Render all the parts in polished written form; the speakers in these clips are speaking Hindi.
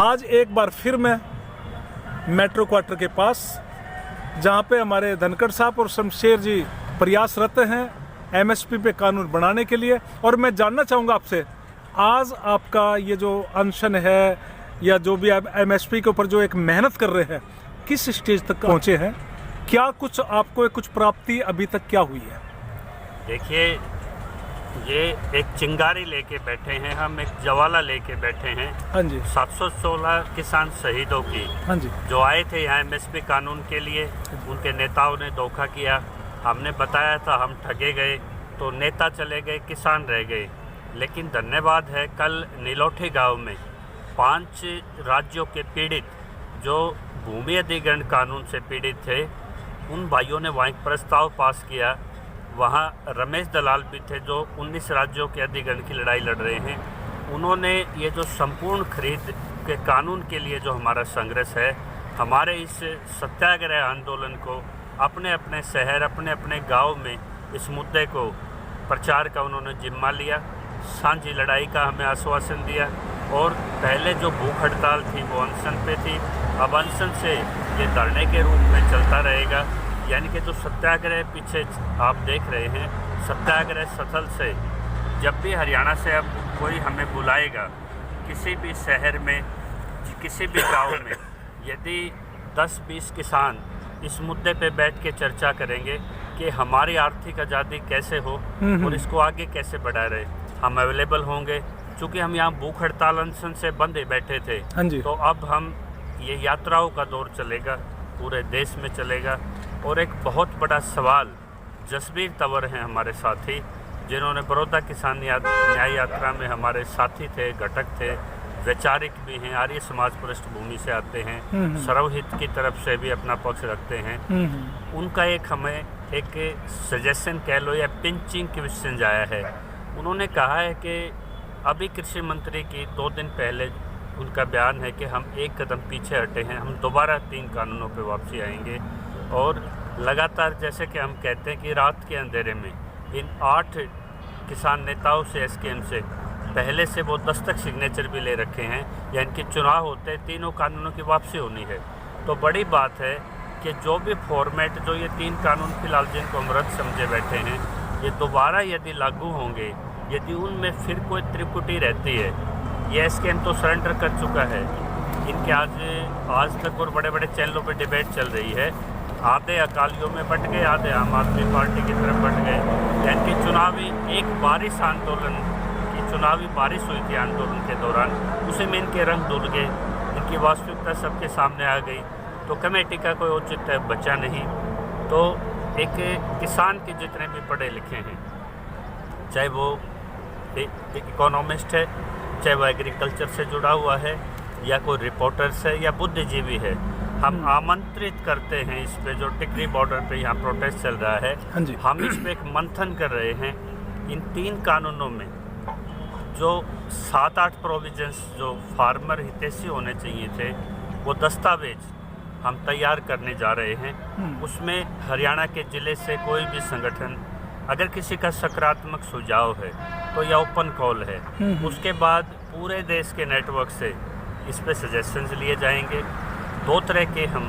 आज एक बार फिर मैं मेट्रो क्वार्टर के पास, जहां पे हमारे धनखड़ साहब और शमशेर जी प्रयासरत हैं एमएसपी पे कानून बनाने के लिए। और मैं जानना चाहूँगा आपसे, आज आपका ये जो अनशन है या जो भी आप एमएसपी के ऊपर जो एक मेहनत कर रहे हैं, किस स्टेज तक पहुँचे हैं? क्या कुछ आपको कुछ प्राप्ति अभी तक क्या हुई है? देखिए, ये एक चिंगारी लेके बैठे हैं, हम एक ज्वाला लेके बैठे हैं। हाँ जी। 716 किसान शहीदों की, हाँ जी, जो आए थे यहाँ एमएसपी कानून के लिए, उनके नेताओं ने धोखा किया। हमने बताया था, हम ठगे गए, तो नेता चले गए, किसान रह गए। लेकिन धन्यवाद है, कल नीलोठी गांव में 5 राज्यों के पीड़ित, जो भूमि अधिग्रहण कानून से पीड़ित थे, उन भाइयों ने वहाँ एक प्रस्ताव पास किया। वहाँ रमेश दलाल भी थे, जो 19 राज्यों के अधिग्रहण की लड़ाई लड़ रहे हैं। उन्होंने ये जो संपूर्ण खरीद के कानून के लिए जो हमारा संघर्ष है, हमारे इस सत्याग्रह आंदोलन को अपने अपने शहर, अपने अपने गांव में इस मुद्दे को प्रचार का उन्होंने जिम्मा लिया। साझी लड़ाई का हमें आश्वासन दिया। और पहले जो भूख हड़ताल थी वो अनशन पे थी, अब अनशन से ये धरने के रूप में चलता रहेगा। यानी कि जो सत्याग्रह पीछे आप देख रहे हैं, सत्याग्रह स्थल से जब भी हरियाणा से अब कोई हमें बुलाएगा, किसी भी शहर में, किसी भी गांव में, यदि 10-20 किसान इस मुद्दे पे बैठ के चर्चा करेंगे कि हमारी आर्थिक आज़ादी कैसे हो और इसको आगे कैसे बढ़ा रहे, हम अवेलेबल होंगे। चूँकि हम यहाँ भूख हड़ताल अनशन से बंधे बैठे थे, हाँ जी, तो अब हम ये यात्राओं का दौर चलेगा, पूरे देश में चलेगा। और एक बहुत बड़ा सवाल, जसबीर तंवर हैं हमारे साथी, जिन्होंने बड़ौदा किसान न्याय यात्रा में हमारे साथी थे, घटक थे, वैचारिक भी हैं, आर्य समाज पृष्ठभूमि से आते हैं, सर्वहित की तरफ से भी अपना पक्ष रखते हैं। उनका एक हमें एक सजेशन कह लो या पिंचिंग क्वेश्चन आया है। उन्होंने कहा है कि अभी कृषि मंत्री की 2 दिन पहले उनका बयान है कि हम एक कदम पीछे हटे हैं, हम दोबारा 3 कानूनों पे वापसी आएंगे। और लगातार, जैसे कि हम कहते हैं कि रात के अंधेरे में इन 8 किसान नेताओं से, एसकेएम से पहले से वो दस्तक सिग्नेचर भी ले रखे हैं, या इनके चुनाव होते हैं, तीनों कानूनों की वापसी होनी है। तो बड़ी बात है कि जो भी फॉर्मेट, जो ये 3 कानून फिलहाल जिनको हम रद्द समझे बैठे हैं, ये दोबारा यदि लागू होंगे, यदि उनमें फिर कोई त्रिपुटी रहती है, ये एसकेएम तो सरेंडर कर चुका है। इनके आज तक और बड़े बड़े चैनलों पे डिबेट चल रही है, आधे अकालियों में बट गए, आधे आम आदमी पार्टी की तरफ बट गए। यानी कि चुनावी एक बारिश आंदोलन की, चुनावी बारिश हुई थी आंदोलन के दौरान, उसी में इनके रंग धुल गए, इनकी वास्तविकता सबके सामने आ गई। तो कमेटी का कोई औचित्य बचा नहीं। तो एक किसान के जितने भी पढ़े लिखे हैं, चाहे वो इकोनॉमिस्ट है, चाहे वो एग्रीकल्चर से जुड़ा हुआ है, या कोई रिपोर्टर्स है, या बुद्धिजीवी है, हम आमंत्रित करते हैं इस पे, जो टिकरी बॉर्डर पे यहाँ प्रोटेस्ट चल रहा है, हाँ जी, हम इस पे एक मंथन कर रहे हैं। इन 3 कानूनों में जो 7-8 प्रोविजंस जो फार्मर हितैषी होने चाहिए थे, वो दस्तावेज हम तैयार करने जा रहे हैं। उसमें हरियाणा के ज़िले से कोई भी संगठन, अगर किसी का सकारात्मक सुझाव है तो यह ओपन कॉल है। उसके बाद पूरे देश के नेटवर्क से इस पे सजेशंस लिए जाएंगे। 2 तरह के हम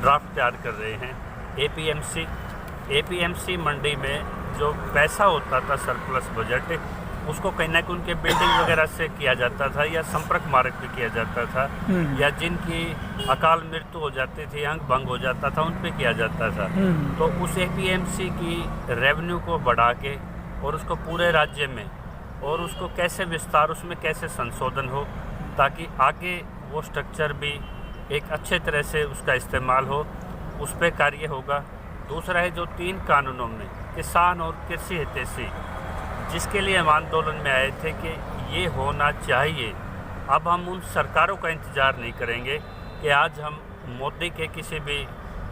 ड्राफ्ट तैयार कर रहे हैं। एपीएमसी मंडी में जो पैसा होता था सरप्लस बजट, उसको कहीं ना कहीं उनके बिल्डिंग वगैरह से किया जाता था, या संपर्क मार्ग पे किया जाता था, या जिनकी अकाल मृत्यु हो जाती थी, अंग भंग हो जाता था, उन पे किया जाता था। तो उस एपीएमसी की रेवेन्यू को बढ़ा के और उसको पूरे राज्य में, और उसको कैसे विस्तार, उसमें कैसे संशोधन हो, ताकि आगे वो स्ट्रक्चर भी एक अच्छे तरह से उसका इस्तेमाल हो, उस पर कार्य होगा। दूसरा है जो 3 कानूनों में किसान और कृषि हितैषी, जिसके लिए हम आंदोलन में आए थे कि ये होना चाहिए। अब हम उन सरकारों का इंतज़ार नहीं करेंगे कि आज हम मोदी के किसी भी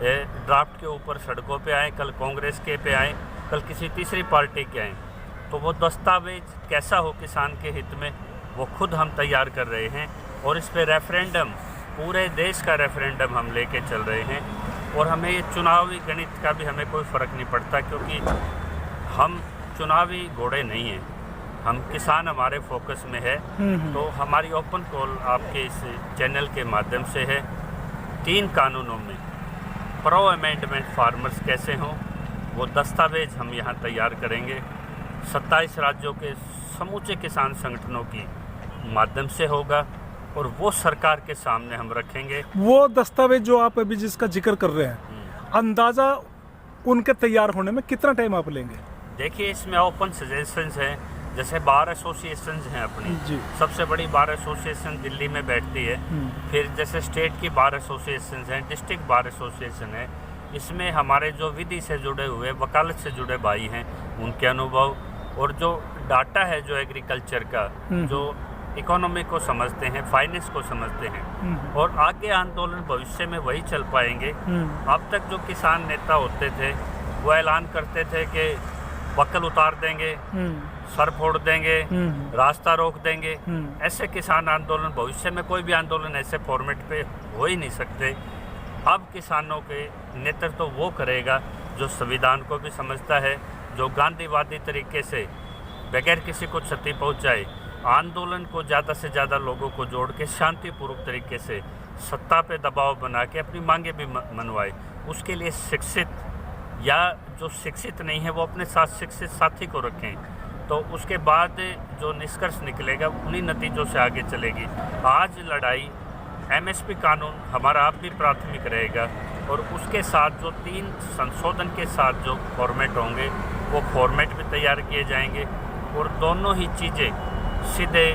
ड्राफ्ट के ऊपर सड़कों पे आए, कल कांग्रेस के पे आए, कल किसी तीसरी पार्टी के आए। तो वो दस्तावेज कैसा हो किसान के हित में, वो खुद हम तैयार कर रहे हैं। और इस पे रेफरेंडम, पूरे देश का रेफरेंडम हम लेके चल रहे हैं। और हमें ये चुनावी गणित का भी हमें कोई फ़र्क नहीं पड़ता, क्योंकि हम चुनावी घोड़े नहीं हैं। हम किसान हमारे फोकस में है। तो हमारी ओपन कॉल आपके इस चैनल के माध्यम से है, 3 कानूनों में प्रो अमेंडमेंट फार्मर्स कैसे हों वो दस्तावेज हम यहाँ तैयार करेंगे। 27 राज्यों के समूचे किसान संगठनों की माध्यम से होगा और वो सरकार के सामने हम रखेंगे। वो दस्तावेज जो आप अभी जिसका जिक्र कर रहे हैं, अंदाजा उनके तैयार होने में कितना टाइम आप लेंगे? देखिए, इसमें ओपन सजेशंस हैं, जैसे बार एसोसिएशंस हैं अपनी जी। सबसे बड़ी बार एसोसिएशन दिल्ली में बैठती है। फिर जैसे स्टेट की बार एसोसिएशंस हैं, डिस्ट्रिक्ट बार एसोसिएशन है। इसमें हमारे जो विधि से जुड़े हुए, वकालत से जुड़े भाई हैं, उनके अनुभव और जो डाटा है जो एग्रीकल्चर का, जो इकोनॉमी को समझते हैं, फाइनेंस को समझते हैं, और आगे आंदोलन भविष्य में वही चल पाएंगे। अब तक जो किसान नेता होते थे वो ऐलान करते थे कि बकल उतार देंगे, सर फोड़ देंगे, रास्ता रोक देंगे। ऐसे किसान आंदोलन भविष्य में कोई भी आंदोलन ऐसे फॉर्मेट पे हो ही नहीं सकते। अब किसानों के नेतृत्व वो करेगा जो संविधान को भी समझता है, जो गांधीवादी तरीके से बगैर किसी को क्षति पहुंचाए आंदोलन को ज़्यादा से ज़्यादा लोगों को जोड़ के शांतिपूर्वक तरीके से सत्ता पे दबाव बना के अपनी मांगे भी मनवाए। उसके लिए शिक्षित या जो शिक्षित नहीं है वो अपने साथ शिक्षित साथी को रखें, तो उसके बाद जो निष्कर्ष निकलेगा उन्हीं नतीजों से आगे चलेगी। आज लड़ाई एमएसपी कानून हमारा अब भी प्राथमिक रहेगा और उसके साथ जो 3 संशोधन के साथ जो फॉर्मेट होंगे वो फॉर्मेट भी तैयार किए जाएंगे और दोनों ही चीज़ें सीधे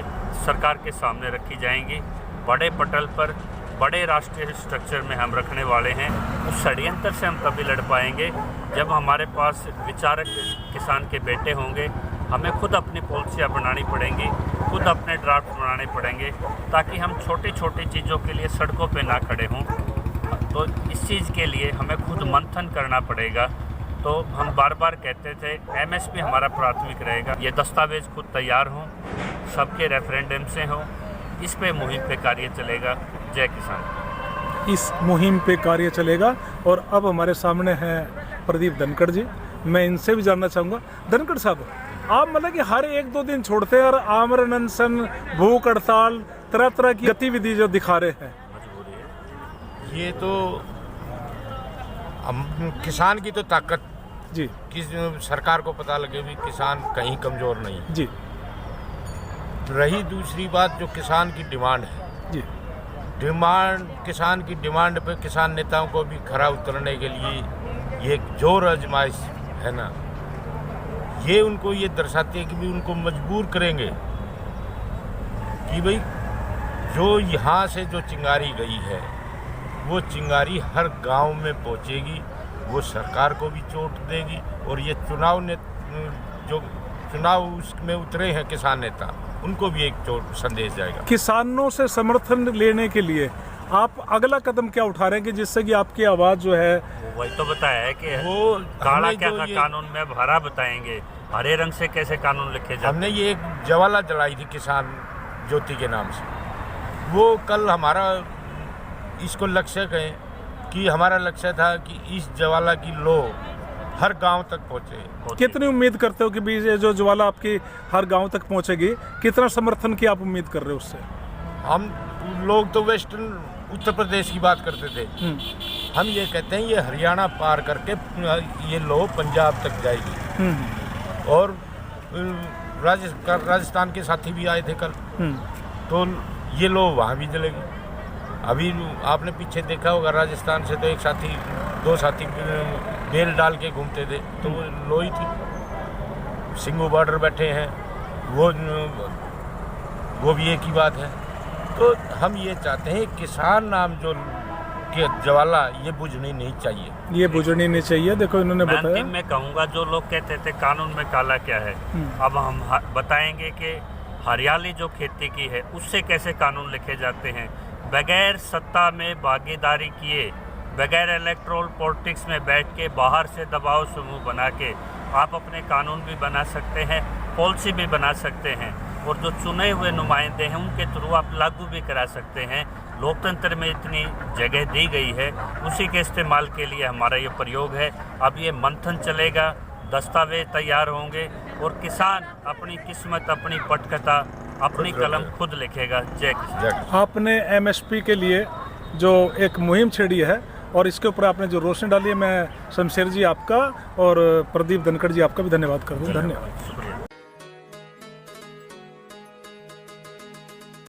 सरकार के सामने रखी जाएंगी। बड़े पटल पर बड़े राष्ट्रीय स्ट्रक्चर में हम रखने वाले हैं। उस षड्यंत्र से हम तभी लड़ पाएंगे जब हमारे पास विचारक किसान के बेटे होंगे। हमें खुद अपनी पॉलिसियाँ बनानी पड़ेंगी, खुद अपने ड्राफ्ट बनाने पड़ेंगे, ताकि हम छोटी छोटी चीज़ों के लिए सड़कों पे ना खड़े हों। तो इस चीज़ के लिए हमें खुद मंथन करना पड़ेगा। तो हम बार बार कहते थे एमएसपी हमारा प्राथमिक रहेगा। ये दस्तावेज खुद तैयार हों, सबके रेफरेंडम से हों, इस पे मुहिम पे कार्य चलेगा। जय किसान। इस मुहिम पे कार्य चलेगा। और अब हमारे सामने हैं प्रदीप धनखड़ जी, मैं इनसे भी जानना चाहूँगा। धनखड़ साहब, आप मतलब कि हर 1-2 दिन छोड़ते हैं और आमरण अनशन, भूख हड़ताल, तरह तरह की गतिविधि जो दिखा रहे हैं, ये तो हम किसान की तो ताकत जी, कि सरकार को पता लगे भी किसान कहीं कमज़ोर नहीं है जी। रही दूसरी बात जो किसान की डिमांड है, जी, किसान की डिमांड पे किसान नेताओं को भी खरा उतरने के लिए ये एक जोर आजमाइश है ना, ये उनको ये दर्शाती है कि भी उनको मजबूर करेंगे कि भाई जो यहाँ से जो चिंगारी गई है वो चिंगारी हर गांव में पहुँचेगी, वो सरकार को भी चोट देगी। और ये जो चुनाव उसमें उतरे हैं किसान नेता, उनको भी एक चोट संदेश जाएगा। किसानों से समर्थन लेने के लिए आप अगला कदम क्या उठा रहे हैं कि जिससे कि आपकी आवाज़ जो है, वही तो बताया है कि वो काला क्या का कानून में अब हरा बताएंगे, हरे रंग से कैसे कानून लिखे जाते। हमने ये एक ज्वाला जलाई थी किसान ज्योति के नाम से, वो कल हमारा इसको लक्ष्य कहें कि हमारा लक्ष्य था कि इस ज्वाला की लो हर गांव तक पहुंचे। कितनी उम्मीद करते हो कि भी ये जो ज्वाला आपकी हर गांव तक पहुंचेगी? कितना समर्थन की आप उम्मीद कर रहे हो उससे? हम लोग तो वेस्टर्न उत्तर प्रदेश की बात करते थे, हम ये कहते हैं ये हरियाणा पार करके ये लो पंजाब तक जाएगी। और राजस्थान के साथी भी आए थे कल, तो ये लो वहाँ भी जलेगी। अभी आपने पीछे देखा होगा राजस्थान से तो एक साथी 2 साथी बेल डाल के घूमते थे, तो वो लो ही थी। सिंगू बॉर्डर बैठे हैं, वो भी एक ही बात है। तो हम ये चाहते हैं किसान नाम जो कि ज्वाला ये बुझनी नहीं चाहिए, ये बुझनी नहीं चाहिए। देखो इन्होंने बताया। अंतिम में कहूँगा, जो लोग कहते थे कानून में काला क्या है, अब हम बताएंगे कि हरियाली जो खेती की है उससे कैसे कानून लिखे जाते हैं, बगैर सत्ता में भागीदारी किए, बगैर इलेक्ट्रोल पॉलिटिक्स में बैठ के बाहर से दबाव समूह बना के आप अपने कानून भी बना सकते हैं, पॉलिसी भी बना सकते हैं, और जो चुने हुए नुमाइंदे हैं उनके थ्रू आप लागू भी करा सकते हैं। लोकतंत्र में इतनी जगह दी गई है, उसी के इस्तेमाल के लिए हमारा ये प्रयोग है। अब ये मंथन चलेगा, दस्तावेज तैयार होंगे और किसान अपनी किस्मत, अपनी पटकथा, अपनी कलम खुद लिखेगा। जय किसान। आपने एमएसपी के लिए जो एक मुहिम छेड़ी है और इसके ऊपर आपने जो रोशनी डाली है, मैं शमशेर जी आपका और प्रदीप धनखड़ जी आपका भी धन्यवाद करता हूँ। धन्यवाद।